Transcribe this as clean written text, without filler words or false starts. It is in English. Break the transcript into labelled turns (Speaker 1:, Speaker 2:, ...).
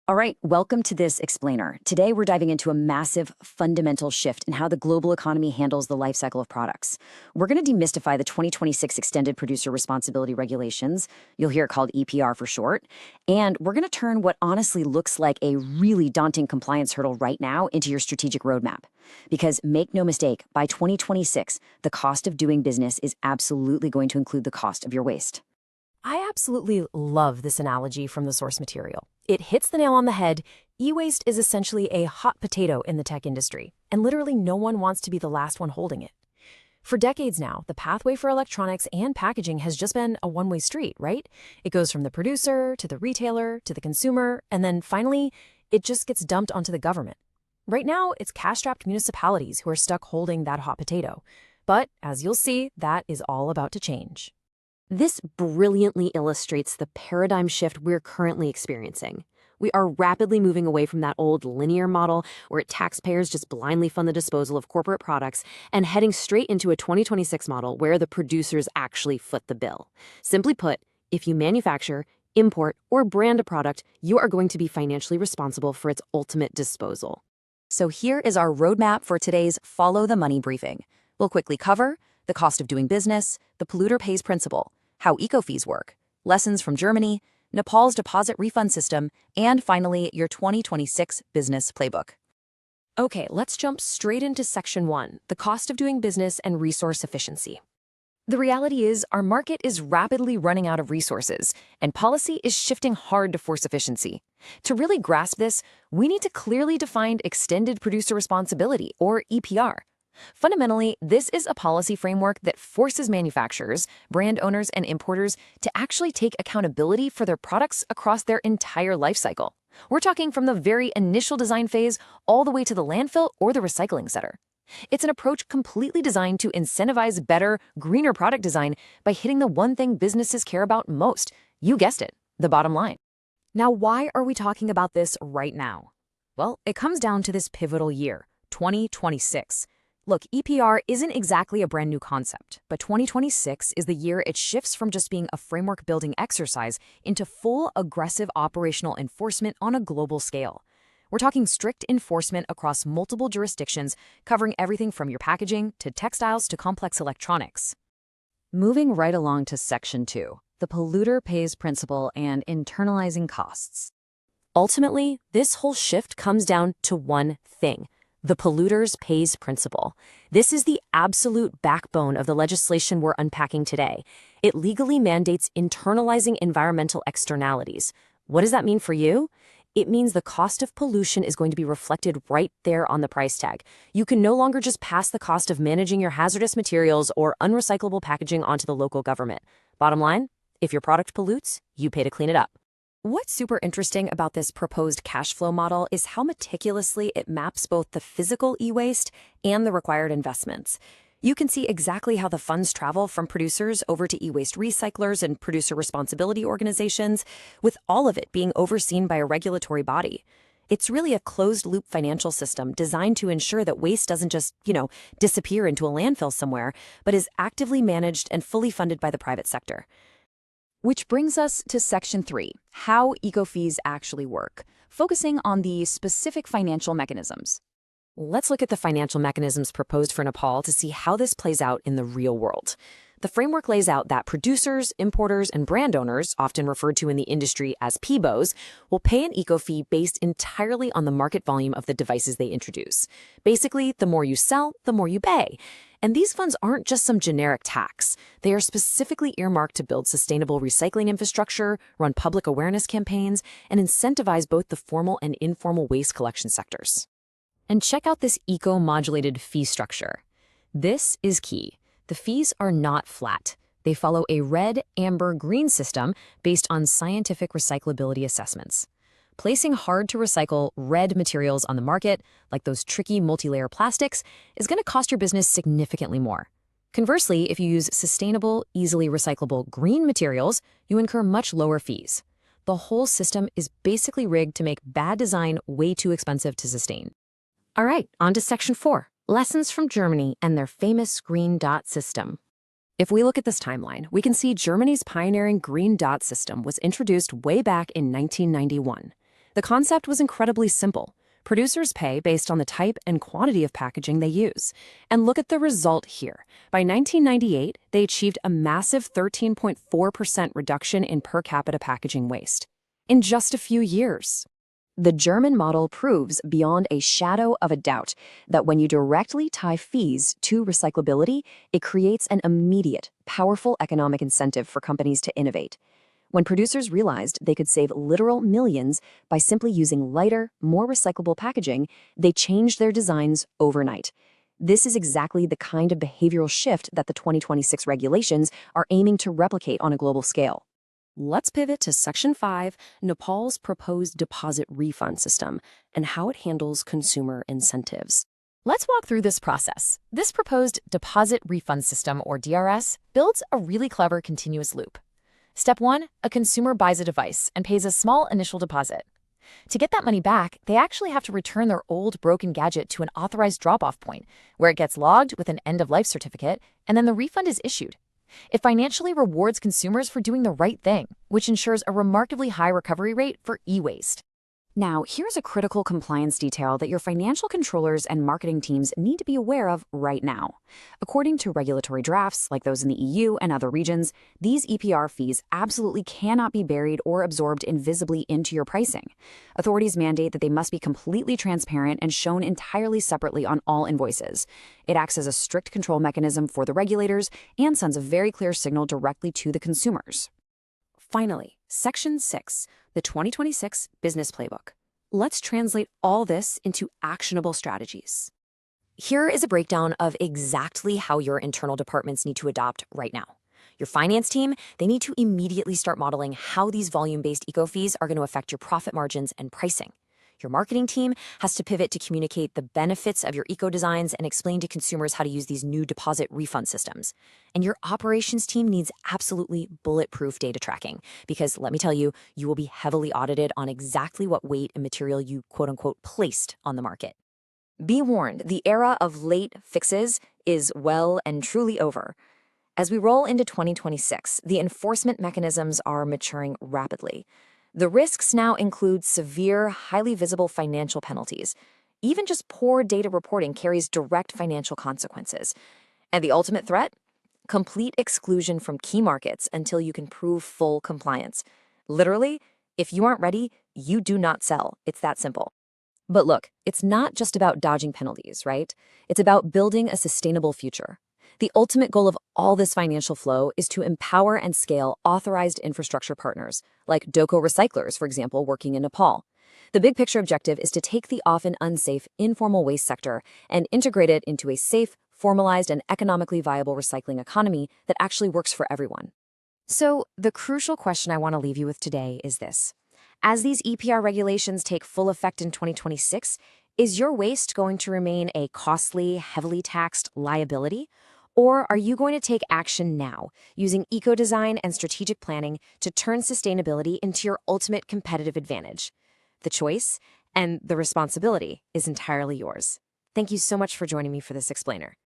Speaker 1: All right, welcome to this explainer. Today, we're diving into a massive, fundamental shift in how the global economy handles the life cycle of products. We're going to demystify the 2026 Extended Producer Responsibility Regulations. You'll hear it called EPR for short. And we're going to turn what honestly looks like a really daunting compliance hurdle right now into your strategic roadmap. Because make no mistake, by 2026, the cost of doing business is absolutely going to include the cost of your waste.
Speaker 2: I absolutely love this analogy from the source material. It hits the nail on the head. E-waste is essentially a hot potato in the tech industry, and literally no one wants to be the last one holding it. For decades now, the pathway for electronics and packaging has just been a one-way street, right? It goes from the producer to the retailer to the consumer, and then finally, it just gets dumped onto the government. Right now, it's cash-strapped municipalities who are stuck holding that hot potato. But as you'll see, that is all about to change.
Speaker 3: This brilliantly illustrates the paradigm shift we're currently experiencing. We are rapidly moving away from that old linear model where taxpayers just blindly fund the disposal of corporate products and heading straight into a 2026 model where the producers actually foot the bill. Simply put, if you manufacture, import, or brand a product, you are going to be financially responsible for its ultimate disposal.
Speaker 1: So here is our roadmap for today's Follow the Money briefing. We'll quickly cover the cost of doing business, the polluter pays principle, how eco-fees work, lessons from Germany, Nepal's deposit-refund system, and finally, your 2026 business playbook.
Speaker 2: Okay, let's jump straight into Section 1, the cost of doing business and resource efficiency. The reality is, our market is rapidly running out of resources, and policy is shifting hard to force efficiency. To really grasp this, we need to clearly define extended producer responsibility, or EPR. Fundamentally, this is a policy framework that forces manufacturers, brand owners, and importers to actually take accountability for their products across their entire life cycle. We're talking from the very initial design phase all the way to the landfill or the recycling center. It's an approach completely designed to incentivize better, greener product design by hitting the one thing businesses care about most. You guessed it, the bottom line.
Speaker 4: Now, why are we talking about this right now? Well, it comes down to this pivotal year, 2026. Look, EPR isn't exactly a brand new concept, but 2026 is the year it shifts from just being a framework-building exercise into full, aggressive operational enforcement on a global scale. We're talking strict enforcement across multiple jurisdictions, covering everything from your packaging to textiles to complex electronics.
Speaker 1: Moving right along to Section 2, the polluter pays principle and internalizing costs.
Speaker 3: Ultimately, this whole shift comes down to one thing: the Polluter Pays principle. This is the absolute backbone of the legislation we're unpacking today. It legally mandates internalizing environmental externalities. What does that mean for you? It means the cost of pollution is going to be reflected right there on the price tag. You can no longer just pass the cost of managing your hazardous materials or unrecyclable packaging onto the local government. Bottom line, if your product pollutes, you pay to clean it up.
Speaker 2: What's super interesting about this proposed cash flow model is how meticulously it maps both the physical e-waste and the required investments. You can see exactly how the funds travel from producers over to e-waste recyclers and producer responsibility organizations, with all of it being overseen by a regulatory body. It's really a closed-loop financial system designed to ensure that waste doesn't just, disappear into a landfill somewhere, but is actively managed and fully funded by the private sector.
Speaker 1: Which brings us to Section 3, how eco-fees actually work, focusing on the specific financial mechanisms.
Speaker 2: Let's look at the financial mechanisms proposed for Nepal to see how this plays out in the real world. The framework lays out that producers, importers, and brand owners, often referred to in the industry as PIBOs, will pay an eco-fee based entirely on the market volume of the devices they introduce. Basically, the more you sell, the more you pay. And these funds aren't just some generic tax. They are specifically earmarked to build sustainable recycling infrastructure, run public awareness campaigns, and incentivize both the formal and informal waste collection sectors.
Speaker 1: And check out this eco-modulated fee structure. This is key. The fees are not flat. They follow a red, amber, green system based on scientific recyclability assessments. Placing hard-to-recycle red materials on the market, like those tricky multi-layer plastics, is going to cost your business significantly more. Conversely, if you use sustainable, easily recyclable green materials, you incur much lower fees. The whole system is basically rigged to make bad design way too expensive to sustain.
Speaker 3: All right, on to Section 4, lessons from Germany and their famous green dot system.
Speaker 2: If we look at this timeline, we can see Germany's pioneering green dot system was introduced way back in 1991.
Speaker 3: The concept was incredibly simple. Producers pay based on the type and quantity of packaging they use. And look at the result here. By 1998, they achieved a massive 13.4% reduction in per capita packaging waste in just a few years.
Speaker 2: The German model proves beyond a shadow of a doubt that when you directly tie fees to recyclability, it creates an immediate, powerful economic incentive for companies to innovate. When producers realized they could save literal millions by simply using lighter, more recyclable packaging, they changed their designs overnight. This is exactly the kind of behavioral shift that the 2026 regulations are aiming to replicate on a global scale.
Speaker 3: Let's pivot to Section 5, Nepal's proposed deposit-refund system, and how it handles consumer incentives.
Speaker 1: Let's walk through this process. This proposed deposit-refund system, or DRS, builds a really clever continuous loop. Step 1, a consumer buys a device and pays a small initial deposit. To get that money back, they actually have to return their old broken gadget to an authorized drop-off point, where it gets logged with an end-of-life certificate, and then the refund is issued. It financially rewards consumers for doing the right thing, which ensures a remarkably high recovery rate for e-waste.
Speaker 4: Now, here's a critical compliance detail that your financial controllers and marketing teams need to be aware of right now. According to regulatory drafts, like those in the EU and other regions, these EPR fees absolutely cannot be buried or absorbed invisibly into your pricing. Authorities mandate that they must be completely transparent and shown entirely separately on all invoices. It acts as a strict control mechanism for the regulators and sends a very clear signal directly to the consumers.
Speaker 3: Finally, Section 6, the 2026 Business Playbook. Let's translate all this into actionable strategies.
Speaker 2: Here is a breakdown of exactly how your internal departments need to adopt right now. Your finance team, they need to immediately start modeling how these volume-based eco-fees are going to affect your profit margins and pricing. Your marketing team has to pivot to communicate the benefits of your eco-designs and explain to consumers how to use these new deposit refund systems. And your operations team needs absolutely bulletproof data tracking because, let me tell you, you will be heavily audited on exactly what weight and material you quote-unquote placed on the market. Be warned, the era of late fixes is well and truly over. As we roll into 2026, the enforcement mechanisms are maturing rapidly. The risks now include severe, highly visible financial penalties. Even just poor data reporting carries direct financial consequences. And the ultimate threat? Complete exclusion from key markets until you can prove full compliance. Literally, if you aren't ready, you do not sell. It's that simple. But look, it's not just about dodging penalties, right? It's about building a sustainable future. The ultimate goal of all this financial flow is to empower and scale authorized infrastructure partners, like DOCO recyclers, for example, working in Nepal. The big picture objective is to take the often unsafe, informal waste sector and integrate it into a safe, formalized, and economically viable recycling economy that actually works for everyone.
Speaker 1: So, the crucial question I want to leave you with today is this. As these EPR regulations take full effect in 2026, is your waste going to remain a costly, heavily taxed liability? Or are you going to take action now, using eco-design and strategic planning to turn sustainability into your ultimate competitive advantage? The choice and the responsibility is entirely yours. Thank you so much for joining me for this explainer.